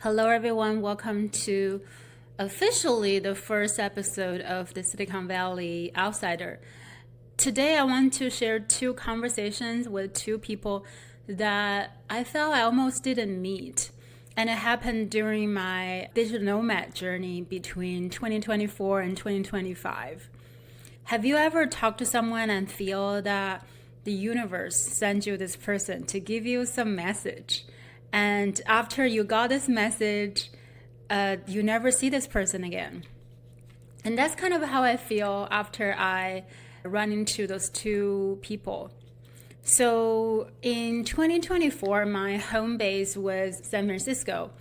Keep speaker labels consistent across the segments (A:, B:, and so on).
A: Hello, everyone. Welcome to officially the first episode of the Silicon Valley Outsider. Today, I want to share two conversations with two people that I felt I almost didn't meet. And it happened during my digital nomad journey between 2024 and 2025. Have you ever talked to someone and feel that the universe sends you this person to give you some message? And after you got this message, you never see this person again. And that's kind of how I feel after I run into those two people. So in 2024, my home base was San Francisco.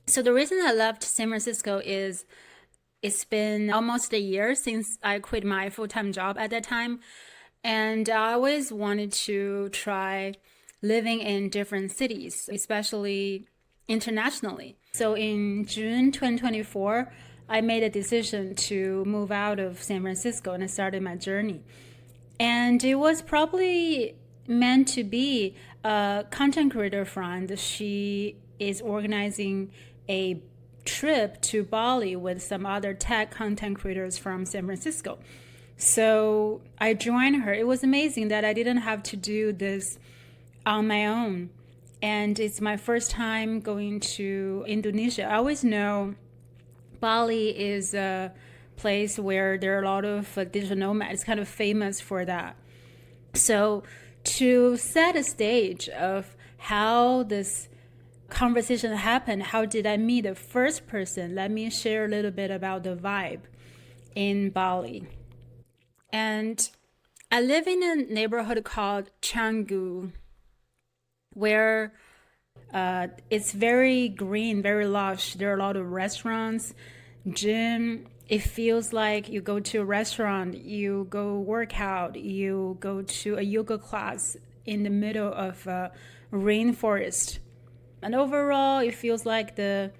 A: So the reason I left San Francisco is it's been almost a year since I quit my full-time job at that time. And I always wanted to try living in different cities, especially internationally. So in June 2024, I made a decision to move out of San Francisco and I started my journey. And it was probably meant to be. A content creator friend. She is organizing a trip to Bali with some other tech content creators from San Francisco. So I joined her. It was amazing that I didn't have to do this on my own. And it's my first time going to Indonesia. I always know Bali is a place where there are a lot of digital nomads. It's kind of famous for that. So to set a stage of how this conversation happened, how did I meet the first person, let me share a little bit about the vibe in Bali. And I live in a neighborhood called Canggu, where it's very green, very lush. There are a lot of restaurants, gym. It feels like you go to a restaurant, you go work out, you go to a yoga class in the middle of a rainforest. And overall, it feels like the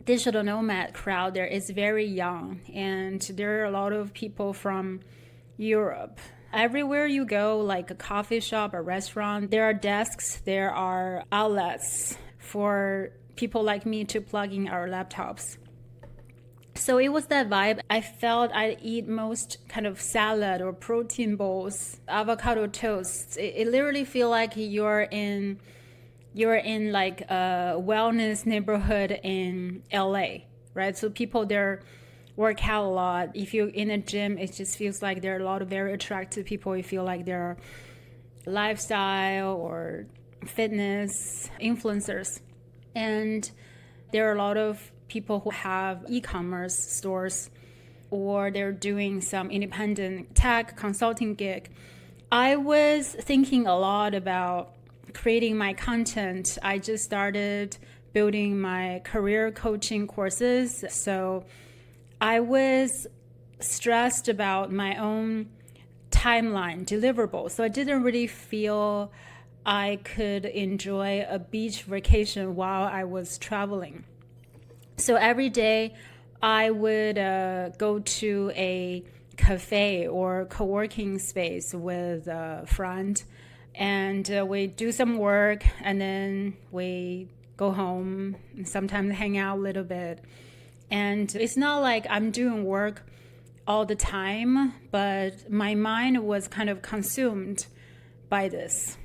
A: digital nomad crowd there is very young, and there are a lot of people from Europe. Everywhere you go, like a coffee shop, a restaurant, there are desks, there are outlets for people like me to plug in our laptops. So it was that vibe. I felt I eat most kind of salad or protein bowls, avocado toast. It literally feel like you're in like a wellness neighborhood in LA, right? So people there work out a lot. If you're in a gym, it just feels like there are a lot of very attractive people. You feel like they're lifestyle or fitness influencers. And there are a lot of people who have e-commerce stores or they're doing some independent tech consulting gig. I was thinking a lot about creating my content. I just started building my career coaching courses. So I was stressed about my own timeline, deliverable. So I didn't really feel I could enjoy a beach vacation while I was traveling. So every day I would go to a cafe or co-working space with a friend, and we do some work, and then we go home and sometimes hang out a little bit. And it's not like I'm doing work all the time, but my mind was kind of consumed by this.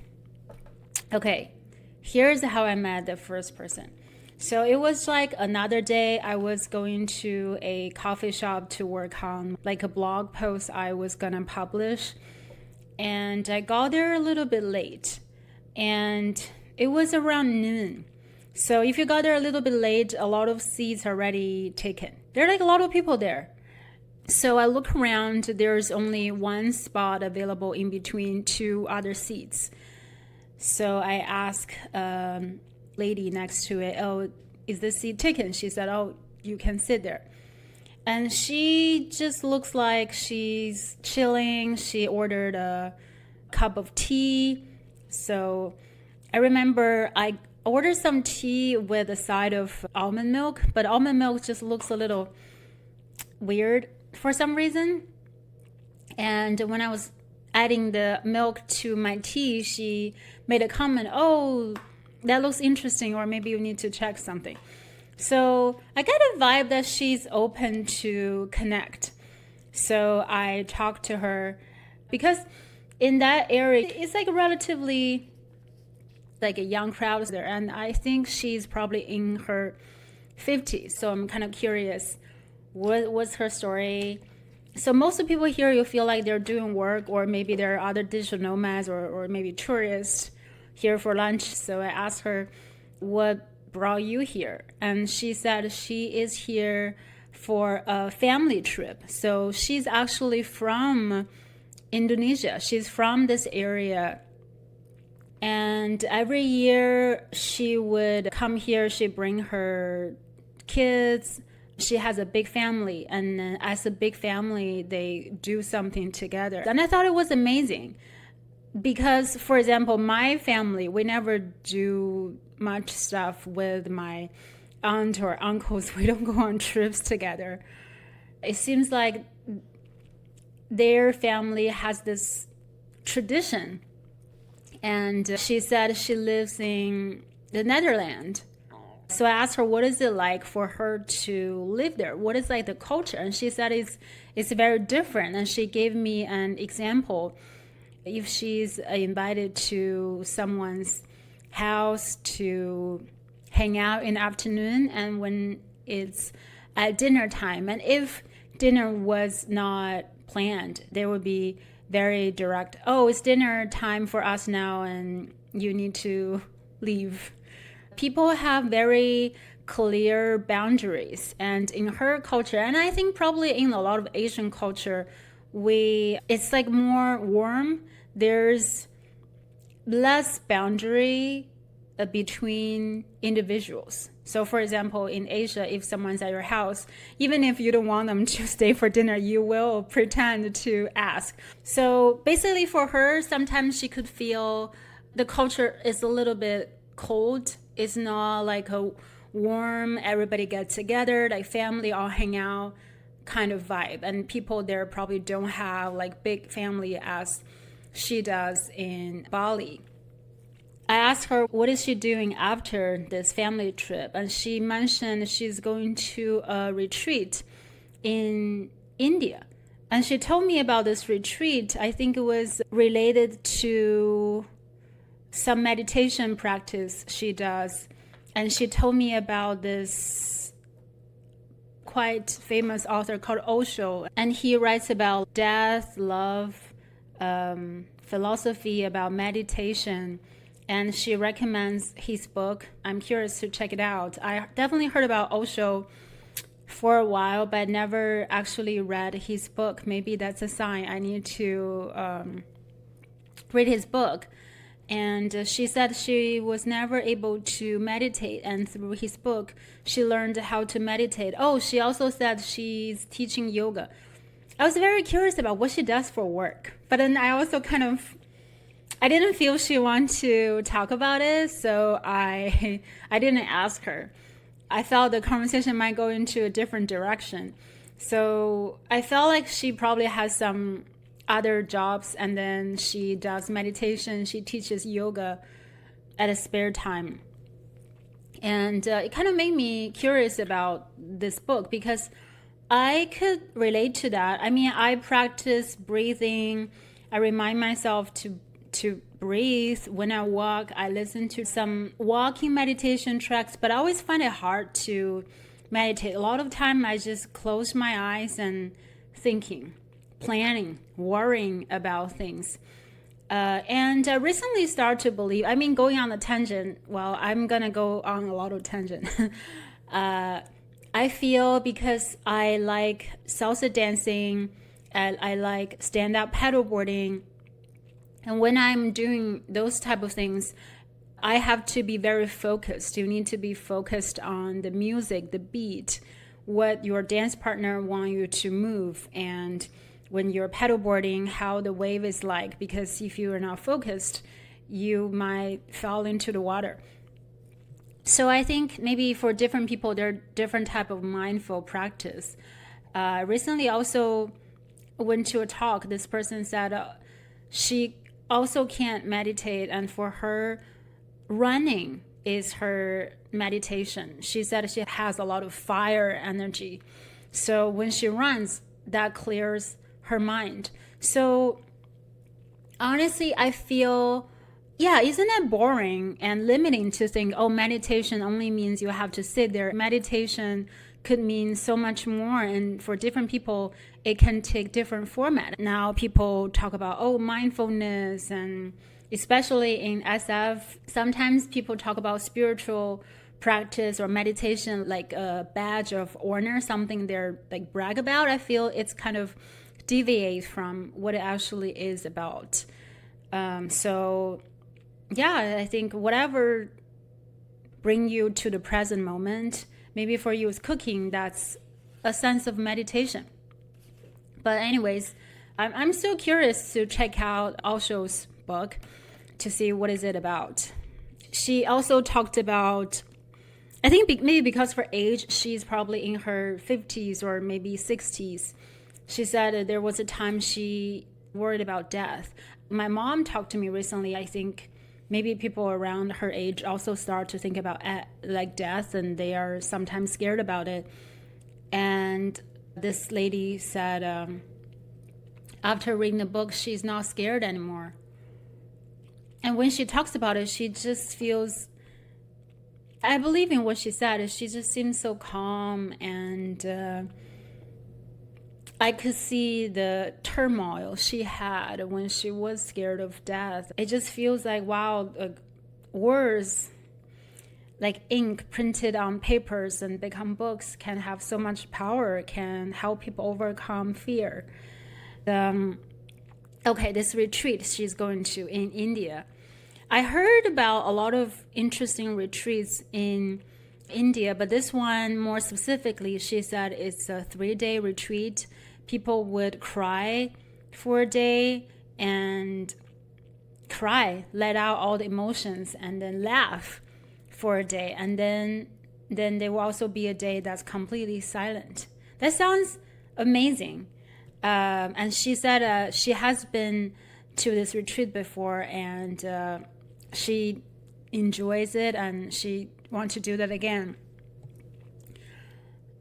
A: Okay, here's how I met the first person. So it was like another day I was going to a coffee shop to work on like a blog post I was gonna publish. And I got there a little bit late. And it was around noon. So if you got there a little bit late, a lot of seats are already taken. There are like a lot of people there. So I look around, there's only one spot available in between two other seats. So I ask lady next to it, oh, is this seat taken? She said, oh, you can sit there. And she just looks like she's chilling. She ordered a cup of tea. So I remember I ordered some tea with a side of almond milk, but almond milk just looks a little weird for some reason. And when I was adding the milk to my tea, she made a comment, oh, that looks interesting, or maybe you need to check something. So I got a vibe that she's open to connect. So I talked to her because in that area, it's like relatively like a young crowd there. And I think she's probably in her 50s. So I'm kind of curious, what's her story? So most of the people here, you feel like they're doing work, or maybe there are other digital nomads, or maybe tourists here for lunch. So I asked her, what brought you here? And she said she is here for a family trip. So she's actually from Indonesia. She's from this area. And every year she would come here, she'd bring her kids. She has a big family, and as a big family, they do something together. And I thought it was amazing because, for example, my family, we never do much stuff with my aunt or uncles. We don't go on trips together. It seems like their family has this tradition. And she said she lives in the Netherlands. So I asked her, what is it like for her to live there? What is like the culture? And she said it's very different. And she gave me an example. If she's invited to someone's house to hang out in the afternoon, and when it's at dinner time, and if dinner was not planned, there would be very direct, oh, it's dinner time for us now and you need to leave. People have very clear boundaries, and in her culture, and I think probably in a lot of Asian culture, it's like more warm. There's less boundary between individuals. So for example, in Asia, if someone's at your house, even if you don't want them to stay for dinner, you will pretend to ask. So basically for her, sometimes she could feel the culture is a little bit cold. It's not like a warm, everybody gets together, like family all hang out kind of vibe. And people there probably don't have like big family as she does in Bali. I asked her, what is she doing after this family trip? And she mentioned she's going to a retreat in India. And she told me about this retreat. I think it was related to some meditation practice she does. And she told me about this quite famous author called Osho. And he writes about death, love, philosophy, about meditation. And she recommends his book. I'm curious to check it out. I definitely heard about Osho for a while, but never actually read his book. Maybe that's a sign I need to read his book. And she said she was never able to meditate, and through his book, she learned how to meditate. Oh, she also said she's teaching yoga. I was very curious about what she does for work, but then I also I didn't feel she wanted to talk about it, so I didn't ask her. I felt the conversation might go into a different direction. So I felt like she probably has some other jobs, and then she does meditation, she teaches yoga at a spare time. And it kind of made me curious about this book because I could relate to that. I mean, I practice breathing. I remind myself to breathe. When I walk, I listen to some walking meditation tracks, but I always find it hard to meditate. A lot of time I just close my eyes and thinking, planning, worrying about things. And I recently started to believe, going on a tangent, well, I'm going to go on a lot of tangent. I feel because I like salsa dancing, and I like stand-up paddleboarding, and when I'm doing those type of things, I have to be very focused. You need to be focused on the music, the beat, what your dance partner wants you to move, and when you're paddleboarding, how the wave is like, because if you are not focused, you might fall into the water. So I think maybe for different people, there are different type of mindful practice. Recently also went to a talk. This person said she also can't meditate, and for her, running is her meditation. She said she has a lot of fire energy. So when she runs, that clears her mind. So honestly, I feel, yeah, isn't it boring and limiting to think, oh, meditation only means you have to sit there? Meditation could mean so much more. And for different people, it can take different format. Now people talk about, oh, mindfulness, and especially in SF, sometimes people talk about spiritual practice or meditation like a badge of honor, something they're like brag about. I feel it's kind of deviate from what it actually is about. So yeah, I think whatever bring you to the present moment, maybe for you it's cooking, that's a sense of meditation. But anyways, I'm so curious to check out Osho's book to see what is it about. She also talked about, I think maybe because of her age, she's probably in her 50s or maybe 60s. She said there was a time she worried about death. My mom talked to me recently. I think maybe people around her age also start to think about like death, and they are sometimes scared about it. And this lady said after reading the book, she's not scared anymore. And when she talks about it, she just feels, I believe in what she said. She just seems so calm, and I could see the turmoil she had when she was scared of death. It just feels like, wow, words like ink printed on papers and become books can have so much power, can help people overcome fear. Okay, this retreat she's going to in India. I heard about a lot of interesting retreats in India, but this one more specifically, she said it's a 3-day retreat. People would cry for a day and cry, let out all the emotions, and then laugh for a day. And then there will also be a day that's completely silent. That sounds amazing. And she said she has been to this retreat before, and she enjoys it, and she wants to do that again.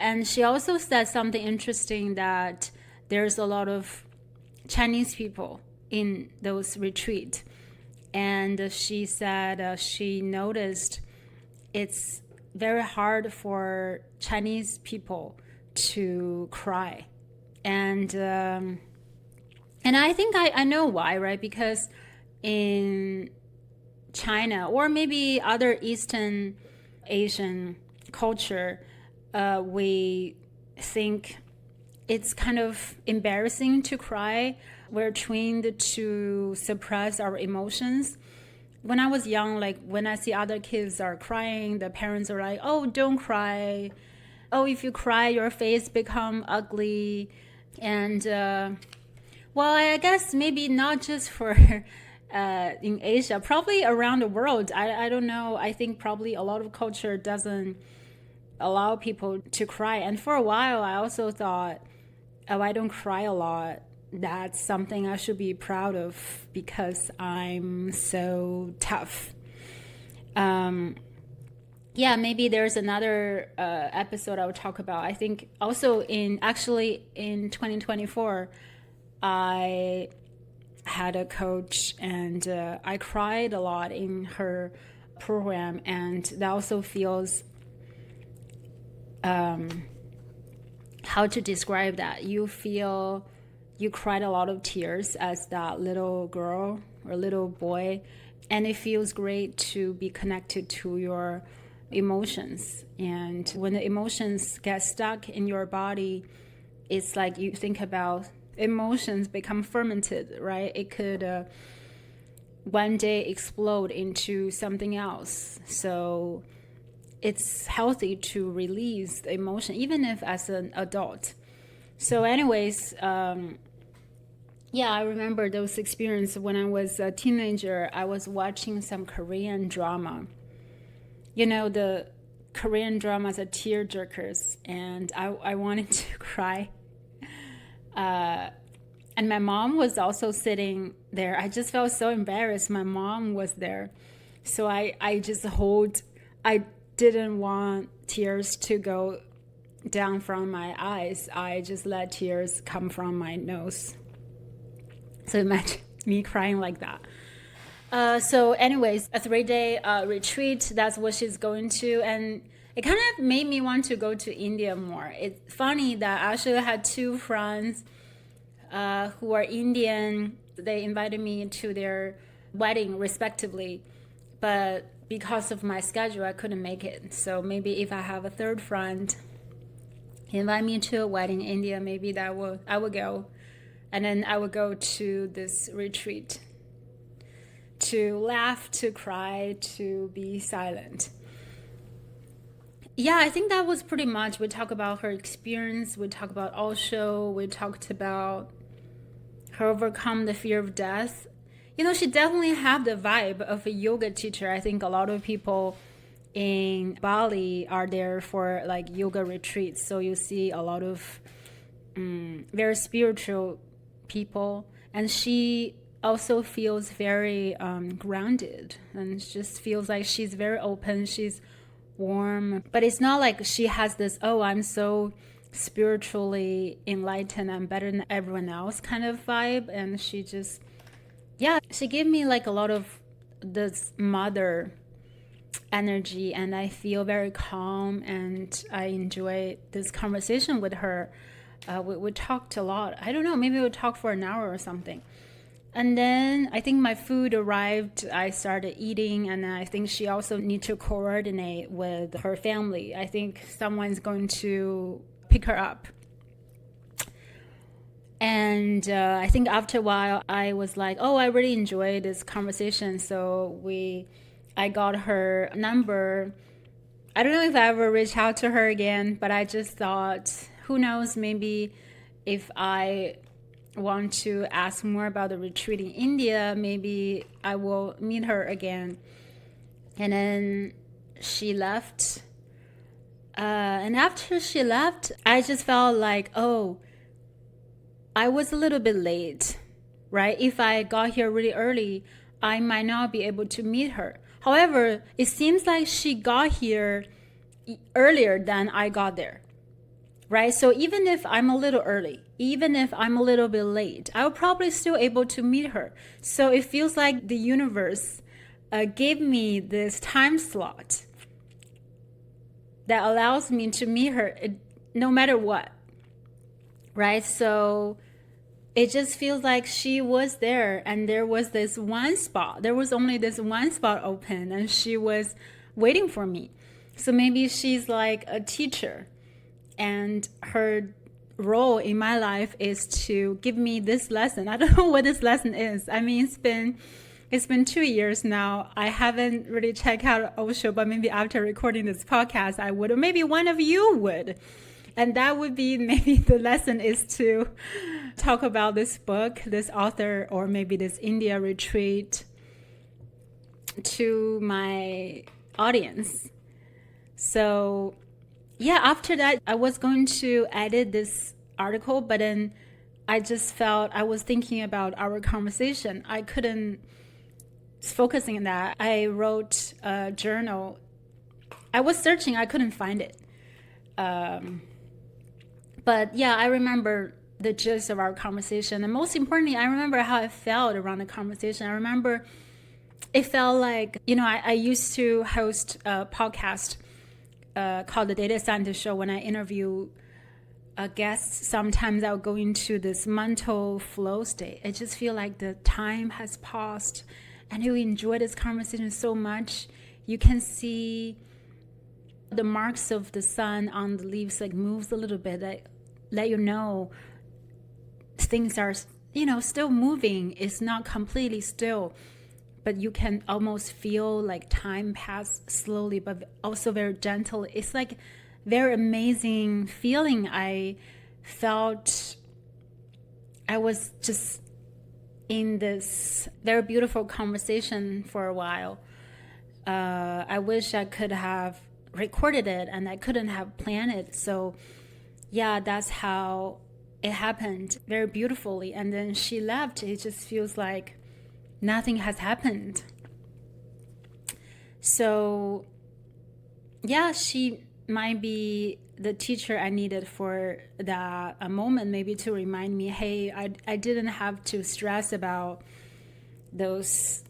A: And she also said something interesting, that there's a lot of Chinese people in those retreats. And she said she noticed it's very hard for Chinese people to cry. And I think I know why, right? Because in China or maybe other Eastern Asian culture, we think it's kind of embarrassing to cry. We're trained to suppress our emotions. When I was young, like when I see other kids are crying, the parents are like, oh, don't cry. Oh, if you cry, your face become ugly. And well, I guess maybe not just for in Asia, probably around the world. I don't know. I think probably a lot of culture doesn't allow people to cry. And for a while, I also thought, oh, I don't cry a lot. That's something I should be proud of because I'm so tough. Yeah, maybe there's another episode I would talk about. I think also in 2024, I had a coach, and I cried a lot in her program, and that also feels how to describe that. You feel you cried a lot of tears as that little girl or little boy, and it feels great to be connected to your emotions. And when the emotions get stuck in your body, it's like you think about emotions become fermented, right? It could one day explode into something else. So it's healthy to release the emotion, even if as an adult. So anyways, yeah, I remember those experiences when I was a teenager. I was watching some Korean drama. You know, the Korean dramas are tear jerkers, and I wanted to cry. And my mom was also sitting there. I just felt so embarrassed. My mom was there. So I just hold I didn't want tears to go down from my eyes. I just let tears come from my nose. So imagine me crying like that. So anyways, a 3-day retreat, that's what she's going to. And it kind of made me want to go to India more. It's funny that I actually had two friends who are Indian. They invited me to their wedding respectively. But because of my schedule, I couldn't make it. So maybe if I have a third friend invite me to a wedding in India, maybe I would go. And then I would go to this retreat to laugh, to cry, to be silent. Yeah, I think that was pretty much. We talked about her experience. We talked about Osho. We talked about her overcome the fear of death. She definitely had the vibe of a yoga teacher. I think a lot of people in Bali are there for like yoga retreats. So you see a lot of very spiritual people. And she also feels very grounded and just feels like she's very open. She's warm. But it's not like she has this, oh, I'm so spiritually enlightened, I'm better than everyone else kind of vibe. And she just, she gave me like a lot of this mother energy, and I feel very calm, and I enjoy this conversation with her. We talked a lot. I don't know, maybe we talked for an hour or something. And then I think my food arrived. I started eating, and I think she also needs to coordinate with her family. I think someone's going to pick her up. And I think after a while, I was like, oh, I really enjoyed this conversation. So I got her number. I don't know if I ever reach out to her again, but I just thought, who knows, maybe if I want to ask more about the retreat in India, maybe I will meet her again. And then she left. And after she left, I just felt like, oh, I was a little bit late, right? If I got here really early, I might not be able to meet her. However, it seems like she got here earlier than I got there, right? So even if I'm a little early, even if I'm a little bit late, I'll probably still able to meet her. So it feels like the universe gave me this time slot that allows me to meet her no matter what, right? So it just feels like she was there, and there was this one spot. There was only this one spot open, and she was waiting for me. So maybe she's like a teacher, and her role in my life is to give me this lesson. I don't know what this lesson is. I mean, it's been 2 years now. I haven't really checked out Osho, but maybe after recording this podcast, I would, or maybe one of you would. And that would be, maybe the lesson is to talk about this book, this author, or maybe this India retreat to my audience. So after that, I was going to edit this article, but then I just felt, I was thinking about our conversation. I couldn't focusing on that. I wrote a journal. I was searching, I couldn't find it. But I remember the gist of our conversation. And most importantly, I remember how I felt around the conversation. I remember it felt like, I used to host a podcast called The Data Scientist Show. When I interview guests, sometimes I'll go into this mental flow state. I just feel like the time has paused, and you enjoy this conversation so much. You can see the marks of the sun on the leaves, like moves a little bit, that let you know things are, still moving. It's not completely still, but you can almost feel like time pass slowly, but also very gentle. It's like very amazing feeling. I felt I was just in this very beautiful conversation for a while. I wish I could have recorded it, and I couldn't have planned it. So that's how it happened, very beautifully. And then she left. It just feels like nothing has happened. So yeah, she might be the teacher I needed for that a moment, maybe to remind me, hey, I didn't have to stress about those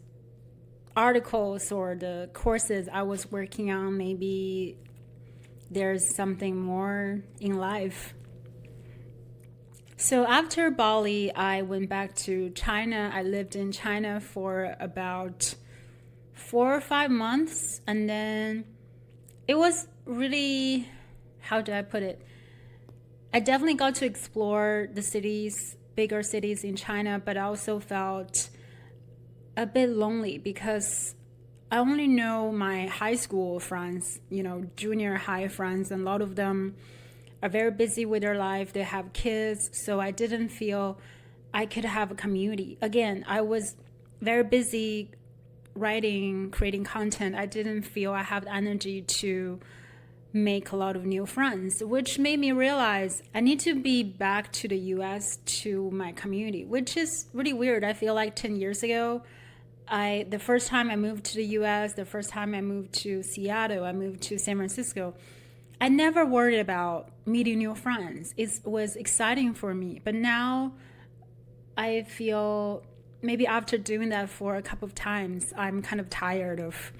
A: articles or the courses I was working on. Maybe there's something more in life. So after Bali, I went back to China. I lived in China for about 4 or 5 months, and then it was really, how do I put it? I definitely got to explore the cities, bigger cities in China, but I also felt a bit lonely because I only know my high school friends, junior high friends, and a lot of them are very busy with their life. They have kids, so I didn't feel I could have a community. Again, I was very busy writing, creating content. I didn't feel I have the energy to make a lot of new friends, which made me realize I need to be back to the US to my community, which is really weird. I feel like 10 years ago, the first time I moved to the US, the first time I moved to Seattle, I moved to San Francisco, I never worried about meeting new friends. It was exciting for me. But now I feel maybe after doing that for a couple of times, I'm kind of tired of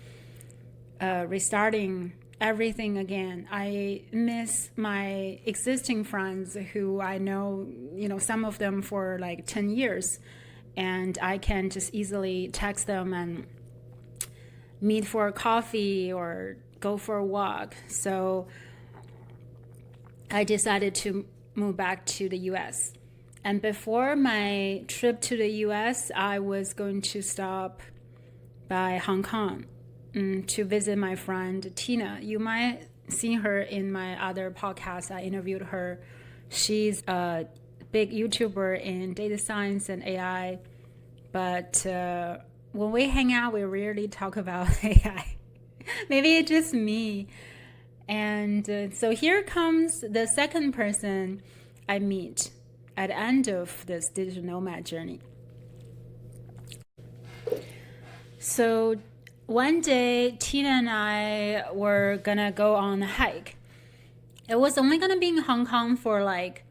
A: restarting everything again. I miss my existing friends who I know, some of them for like 10 years. And I can just easily text them and meet for a coffee or go for a walk. So I decided to move back to the US. And before my trip to the US, I was going to stop by Hong Kong to visit my friend Tina. You might see her in my other podcast. I interviewed her. She's a big YouTuber in data science and AI. But when we hang out, we rarely talk about AI. Maybe it's just me. And so here comes the second person I meet at the end of this digital nomad journey. So one day, Tina and I were gonna go on a hike. It was only gonna be in Hong Kong for like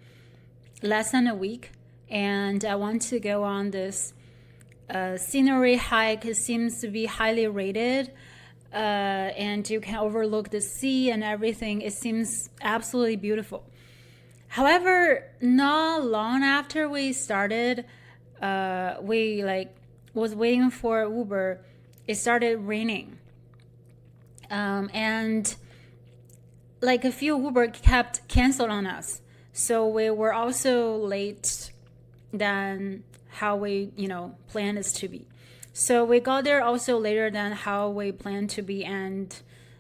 A: less than a week, and I want to go on this scenery hike. It seems to be highly rated, and you can overlook the sea and everything. It seems absolutely beautiful. However, not long after we started, we was waiting for Uber. It started raining, and like a few Uber kept canceled on us. So we were also late than how we, planned this to be. So we got there also later than how we planned to be, and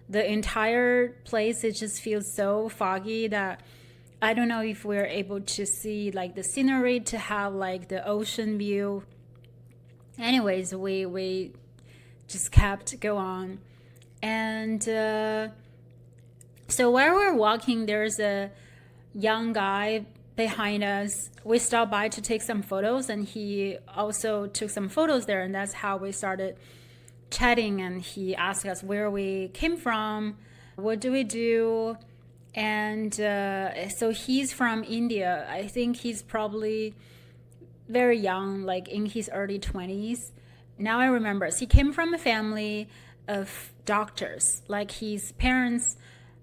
A: the entire place, it just feels so foggy that I don't know if we're able to see like the scenery, to have like the ocean view. Anyways, we just kept go on. And so while we're walking, there's a young guy behind us. We stopped by to take some photos, and he also took some photos there, and that's how we started chatting. And he asked us where we came from, what do we do. And so he's from India. I think he's probably very young, like in his early 20s. Now I remember, so he came from a family of doctors. Like his parents,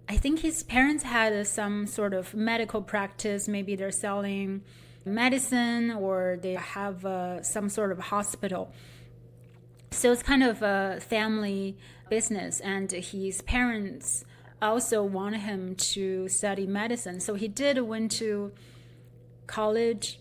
A: I think his parents had some sort of medical practice. Maybe they're selling medicine, or they have some sort of hospital. So it's kind of a family business, and his parents also wanted him to study medicine. So he went to college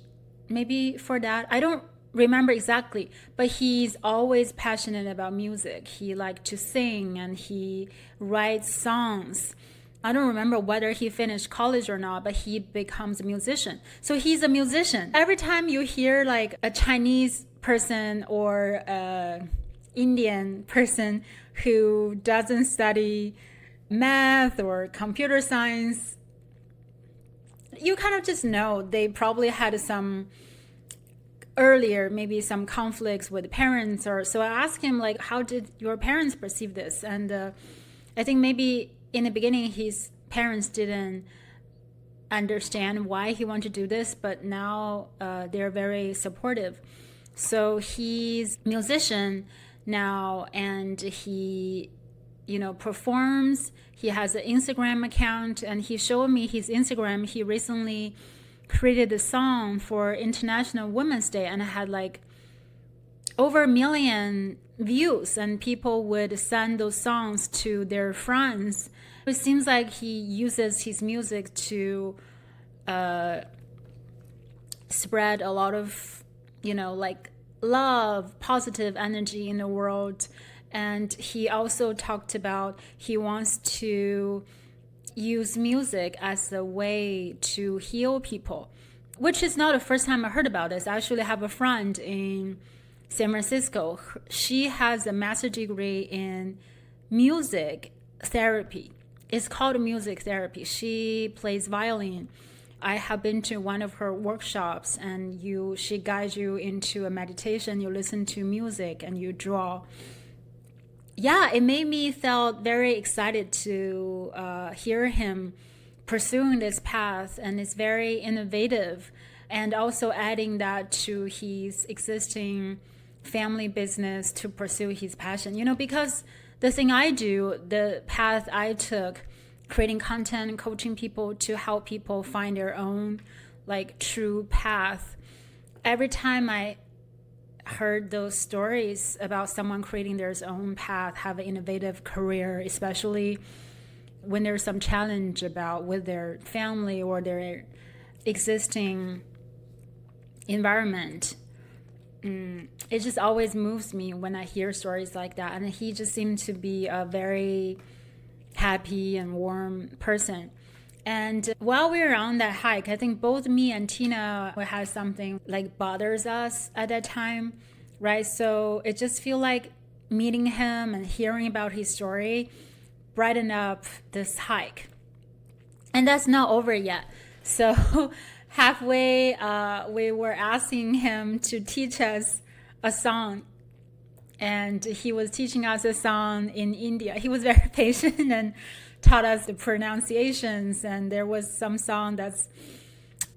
A: maybe for that. I don't remember exactly, but he's always passionate about music. He liked to sing, and he writes songs. I don't remember whether he finished college or not, but he becomes a musician. So he's a musician. Every time you hear like a Chinese person or a Indian person who doesn't study math or computer science, you kind of just know they probably had some earlier, maybe some conflicts with parents. Or so I asked him, like, how did your parents perceive this? And I think maybe in the beginning, his parents didn't understand why he wanted to do this, but now they're very supportive. So he's a musician now, and he performs. He has an Instagram account, and he showed me his Instagram. He recently created a song for International Women's Day, and it had like over 1 million views, and people would send those songs to their friends. It seems like he uses his music to spread a lot of, like love, positive energy in the world. And he also talked about he wants to use music as a way to heal people, which is not the first time I heard about this. I actually have a friend in San Francisco. She has a master's degree in music therapy. It's called music therapy. She plays violin. I have been to one of her workshops, and she guides you into a meditation. You listen to music and you draw. Yeah, it made me felt very excited to hear him pursuing this path, and it's very innovative, and also adding that to his existing family business to pursue his passion. Because the thing I do, the path I took, creating content, coaching people to help people find their own like true path. Every time I heard those stories about someone creating their own path, have an innovative career, especially when there's some challenge with their family or their existing environment, it just always moves me when I hear stories like that. And he just seemed to be a very happy and warm person. And while we were on that hike, I think both me and Tina had something like bothers us at that time, right? So it just feel like meeting him and hearing about his story brightened up this hike. And that's not over yet. So halfway, we were asking him to teach us a song. And he was teaching us a song in India. He was very patient and taught us the pronunciations. And there was some song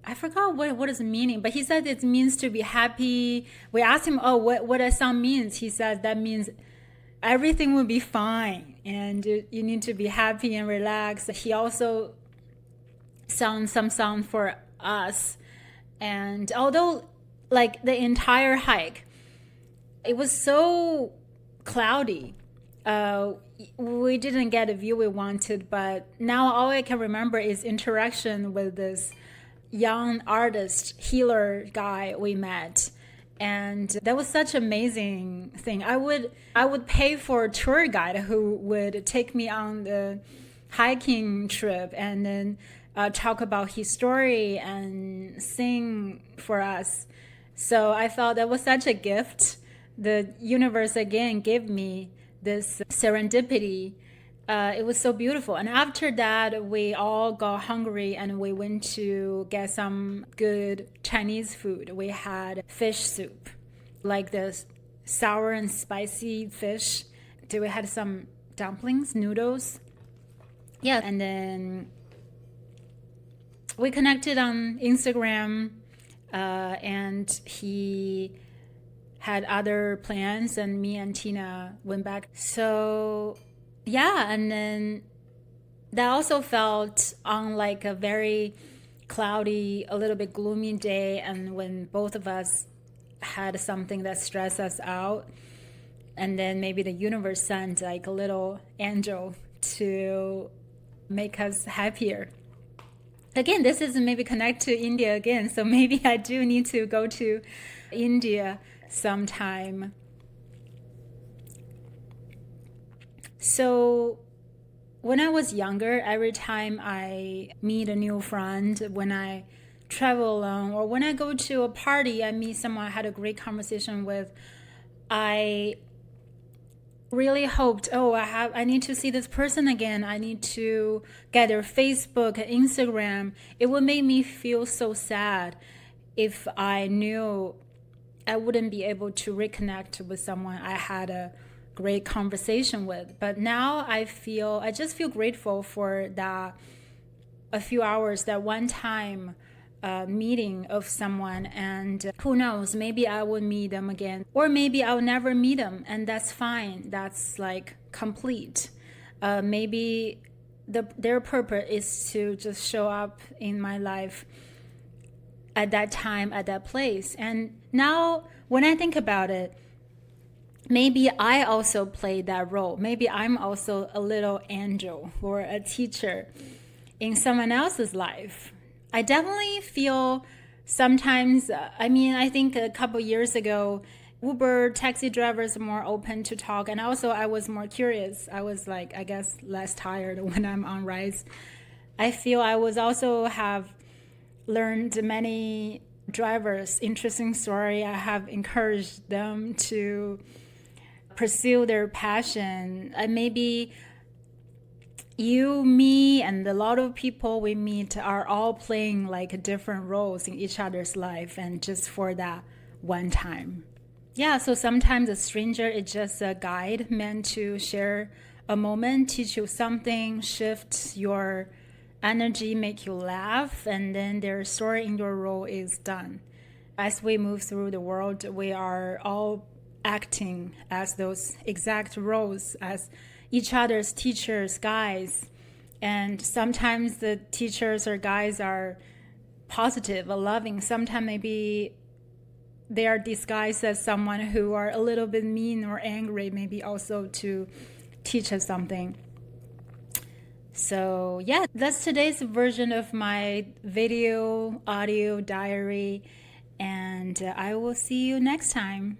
A: I forgot what is the meaning, but he said it means to be happy. We asked him, what a song means. He said that means everything will be fine, and you need to be happy and relaxed. He also sang some song for us. And although like the entire hike, it was so cloudy. We didn't get the view we wanted, but now all I can remember is interaction with this young artist, healer guy we met. And that was such an amazing thing. I would pay for a tour guide who would take me on the hiking trip and then talk about his story and sing for us. So I thought that was such a gift. The universe again gave me this serendipity. It was so beautiful. And after that, we all got hungry and we went to get some good Chinese food. We had fish soup, like the sour and spicy fish. We had some dumplings, noodles. Yeah, and then we connected on Instagram, and he had other plans, and me and Tina went back. So yeah, and then that also felt on like a very cloudy, a little bit gloomy day, and when both of us had something that stressed us out, and then maybe the universe sent like a little angel to make us happier. Again, this is maybe connect to India again, so maybe I do need to go to India sometime. So when I was younger, every time I meet a new friend, when I travel alone, or when I go to a party, I meet someone I had a great conversation with, I really hoped, I need to see this person again. I need to get their Facebook and Instagram. It would make me feel so sad if I knew I wouldn't be able to reconnect with someone I had a great conversation with. But now I just feel grateful for that a few hours, that one time meeting of someone. And who knows, maybe I will meet them again, or maybe I'll never meet them, and that's fine. That's like complete. Maybe their purpose is to just show up in my life at that time, at that place. And now when I think about it, maybe I also play that role. Maybe I'm also a little angel or a teacher in someone else's life. I definitely feel sometimes, I think a couple years ago, Uber taxi drivers are more open to talk. And also I was more curious. I was like, I guess, less tired when I'm on rides. I feel I was also have learned many drivers' interesting story. I have encouraged them to pursue their passion. Maybe you, me, and a lot of people we meet are all playing like different roles in each other's life, and just for that one time. Yeah, so sometimes a stranger is just a guide meant to share a moment, teach you something, shift your energy, make you laugh, and then their story in your role is done. As we move through the world, we are all acting as those exact roles, as each other's teachers, guides. And sometimes the teachers or guides are positive or loving. Sometimes maybe they are disguised as someone who are a little bit mean or angry, maybe also to teach us something. So yeah, that's today's version of my video audio diary, and I will see you next time.